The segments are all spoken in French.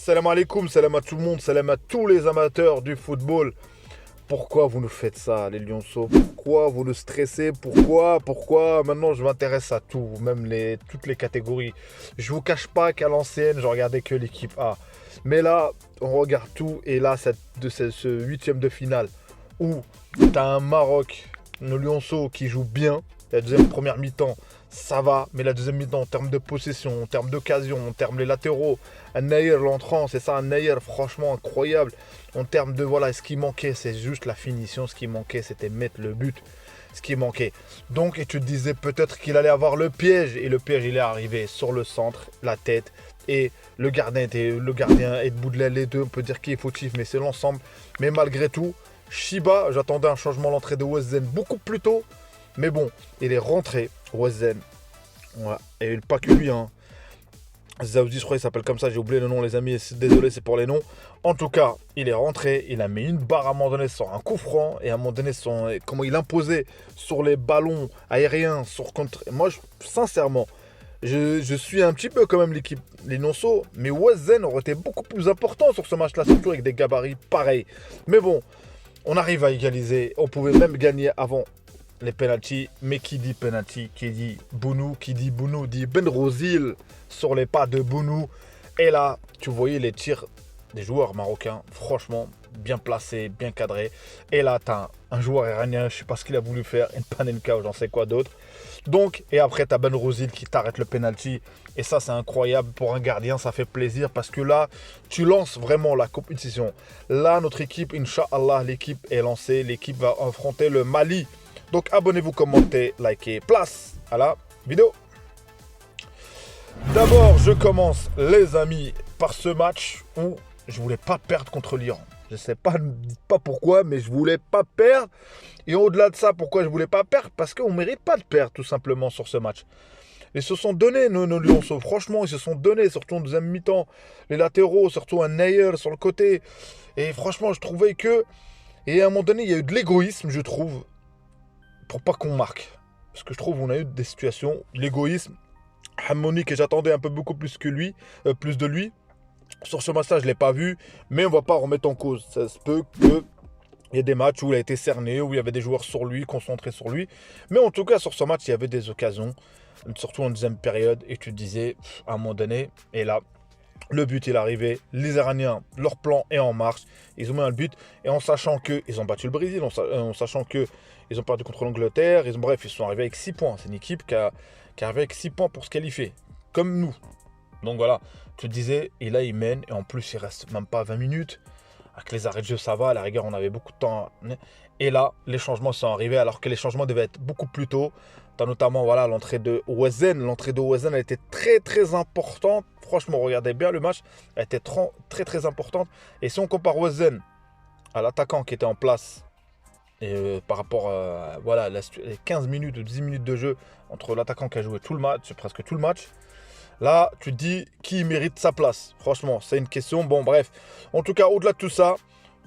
Salam alaikum, salam à tout le monde, salam à tous les amateurs du football. Pourquoi vous nous faites ça, les lionceaux? Pourquoi vous nous stressez? Pourquoi? Maintenant, je m'intéresse à tout, même toutes les catégories. Je vous cache pas qu'à l'ancienne, je regardais que l'équipe A. Mais là, on regarde tout. Et là, ce huitième de finale, où t'as un Maroc, nos lionceaux, qui joue bien. La deuxième première mi-temps, ça va. Mais la deuxième mi-temps, en termes de possession, en termes d'occasion, en termes des latéraux, un Naïr l'entrant, c'est ça, un Naïr franchement incroyable. En termes de, voilà, ce qui manquait, c'est juste la finition. Ce qui manquait, c'était mettre le but. Ce qui manquait. Donc, et tu te disais peut-être qu'il allait avoir le piège. Et le piège, il est arrivé sur le centre, la tête. Et le gardien et Boudelaire, les deux, on peut dire qui est fautif, mais c'est l'ensemble. Mais malgré tout, Shiba, j'attendais un changement à l'entrée de Weszen beaucoup plus tôt. Mais bon, il est rentré, Weszen. Ouais. Et pas que lui, hein. Zaoudi, je crois qu'il s'appelle comme ça, j'ai oublié le nom, les amis, désolé, c'est pour les noms. En tout cas, il est rentré, il a mis une barre à un moment donné sur un coup franc, et à un moment donné, comment il imposait sur les ballons aériens, Moi, sincèrement, je suis un petit peu quand même l'équipe, les nonceaux, mais Weszen aurait été beaucoup plus important sur ce match-là, surtout avec des gabarits pareils. Mais bon, on arrive à égaliser, on pouvait même gagner avant les penalties, mais qui dit penalty, qui dit Bounou, dit Benrozil sur les pas de Bounou. Et là, tu voyais les tirs des joueurs marocains, franchement, bien placés, bien cadrés. Et là, tu as un joueur iranien, je sais pas ce qu'il a voulu faire, une Panenka ou j'en sais quoi d'autre. Donc, et après, tu as Benrozil qui t'arrête le penalty. Et ça, c'est incroyable pour un gardien, ça fait plaisir parce que là, tu lances vraiment la compétition. Là, notre équipe, Inch'Allah, l'équipe est lancée, l'équipe va affronter le Mali. Donc abonnez-vous, commentez, likez, place à la vidéo. D'abord, je commence, les amis, par ce match où je voulais pas perdre contre l'Iran. Je sais pas, ne me dites pas pourquoi, mais je voulais pas perdre. Et au-delà de ça, pourquoi je voulais pas perdre? Parce qu'on mérite pas de perdre, tout simplement, sur ce match. Ils se sont donnés, nos lionceaux. Franchement, ils se sont donnés, surtout en deuxième mi-temps. Les latéraux, surtout un Nayer sur le côté. Et franchement, je trouvais que... Et à un moment donné, il y a eu de l'égoïsme, je trouve, pour pas qu'on marque. Parce que je trouve qu'on a eu des situations, l'égoïsme, Hamoni que j'attendais un peu beaucoup plus que lui, plus de lui. Sur ce match-là, je ne l'ai pas vu, mais on va pas remettre en cause. Ça se peut qu'il y ait des matchs où il a été cerné, où il y avait des joueurs sur lui, concentrés sur lui. Mais en tout cas, sur ce match, il y avait des occasions, surtout en deuxième période, et tu te disais, à un moment donné, et là, le but il est arrivé, les Iraniens, leur plan est en marche, ils ont mis un but, et en sachant qu'ils ont battu le Brésil, en sachant qu'ils ont perdu contre l'Angleterre, bref, ils sont arrivés avec 6 points. C'est une équipe qui est arrivée avec 6 points pour se qualifier, comme nous. Donc voilà, tu te disais, et là ils mènent, et en plus il reste même pas 20 minutes, avec les arrêts de jeu ça va, à la rigueur on avait beaucoup de temps, et là les changements sont arrivés, alors que les changements devaient être beaucoup plus tôt. Tu as notamment voilà, l'entrée de Weszen, elle était très très importante. Franchement, regardez bien le match, elle était très très importante. Et si on compare Weszen à l'attaquant qui était en place, et par rapport à voilà, les 15 minutes ou 10 minutes de jeu entre l'attaquant qui a joué tout le match, presque tout le match, là tu te dis qui mérite sa place. Franchement, c'est une question. Bon bref, en tout cas au-delà de tout ça,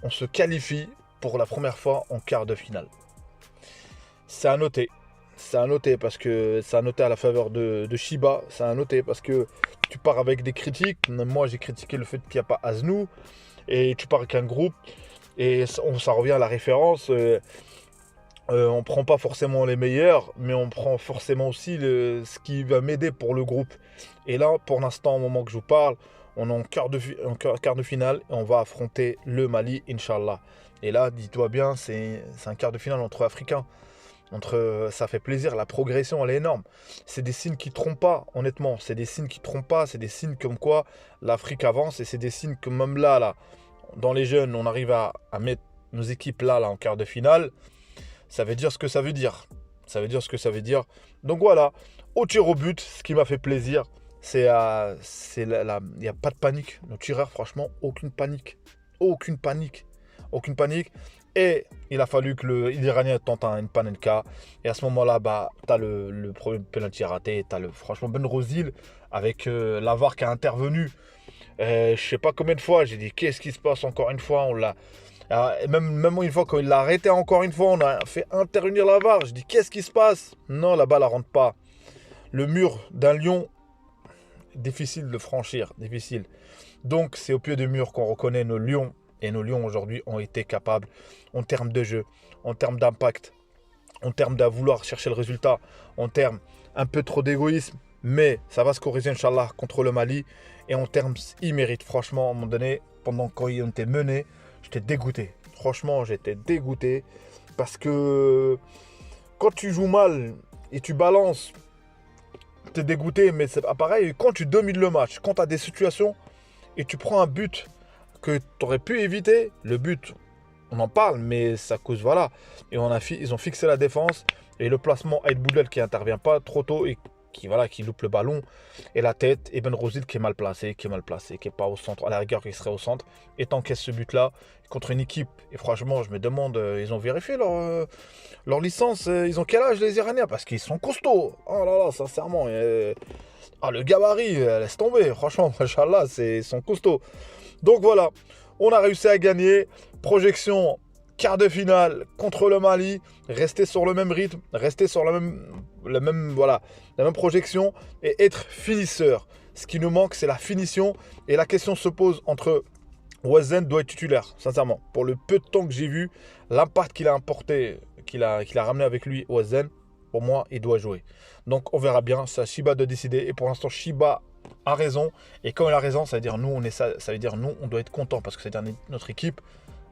on se qualifie pour la première fois en quart de finale. C'est à noter. C'est à noter parce que c'est à noter à la faveur de Shiba. C'est à noter parce que tu pars avec des critiques. Moi, j'ai critiqué le fait qu'il n'y a pas Aznou. Et tu pars avec un groupe. Et ça revient à la référence. On prend pas forcément les meilleurs, mais on prend forcément aussi ce qui va m'aider pour le groupe. Et là, pour l'instant, au moment que je vous parle, on est en quart de finale et on va affronter le Mali, Inch'Allah. Et là, dis-toi bien, c'est un quart de finale entre Africains. Ça fait plaisir, la progression elle est énorme. C'est des signes qui trompent pas, honnêtement. C'est des signes qui trompent pas, c'est des signes comme quoi l'Afrique avance et c'est des signes que même là, dans les jeunes, on arrive à mettre nos équipes là en quart de finale. Ça veut dire ce que ça veut dire. Ça veut dire ce que ça veut dire. Donc voilà, au tir au but, ce qui m'a fait plaisir, il n'y a pas de panique. Nos tireurs, franchement, aucune panique. Aucune panique. Aucune panique. Et il a fallu que l'Iranien tente une Panenka. Et à ce moment-là, tu as le premier penalty raté. Tu as franchement Benrozil avec Lavar qui a intervenu. Je sais pas combien de fois. J'ai dit, qu'est-ce qui se passe encore une fois? Même une fois, quand il l'a arrêté encore une fois, on a fait intervenir Lavar. Je dis, qu'est-ce qui se passe? Non, la balle ne rentre pas. Le mur d'un lion, difficile de franchir. Difficile. Donc, c'est au pied du mur qu'on reconnaît nos lions. Et nos lions, aujourd'hui, ont été capables, en termes de jeu, en termes d'impact, en termes de vouloir chercher le résultat, en termes un peu trop d'égoïsme. Mais ça va se corriger, Inch'Allah, contre le Mali. Et en termes, ils méritent. Franchement, à un moment donné, pendant quand ils ont été menés, j'étais dégoûté. Franchement, j'étais dégoûté. Parce que quand tu joues mal et tu balances, tu es dégoûté. Mais c'est pareil, quand tu domines le match, quand tu as des situations et tu prends un but que tu aurais pu éviter, le but, on en parle, mais ça cause, voilà. Et ils ont fixé la défense et le placement Aïd Boudel qui n'intervient pas trop tôt et qui loupe le ballon. Et la tête, Eben Rosil qui est mal placé, qui n'est pas au centre, à la rigueur qui serait au centre, et t'encaisses ce but-là contre une équipe. Et franchement, je me demande, ils ont vérifié leur licence, ils ont quel âge les Iraniens? Parce qu'ils sont costauds. Oh là là, sincèrement. Le gabarit, laisse tomber. Franchement, machallah, ils sont costauds. Donc voilà, on a réussi à gagner. Projection quart de finale contre le Mali. Rester sur le même rythme, rester sur la même projection et être finisseur. Ce qui nous manque, c'est la finition. Et la question se pose entre Wazn doit être titulaire, sincèrement. Pour le peu de temps que j'ai vu, l'impact qu'il a apporté, qu'il a ramené avec lui, Wazn, pour moi, il doit jouer. Donc on verra bien, c'est à Shiba de décider. Et pour l'instant, Shiba a raison. Et quand il a raison, ça veut dire nous, ça veut dire nous, on doit être content parce que c'est notre équipe,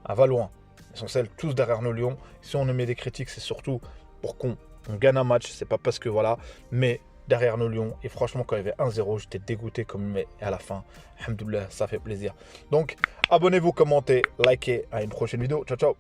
elle va loin. Ils sont celles tous derrière nos lions. Si on émet des critiques, c'est surtout pour qu'on gagne un match. C'est pas parce que voilà, mais derrière nos lions. Et franchement, quand il y avait 1-0, j'étais dégoûté comme mais à la fin, alhamdoulilah, ça fait plaisir. Donc, abonnez-vous, commentez, likez. À une prochaine vidéo. Ciao, ciao.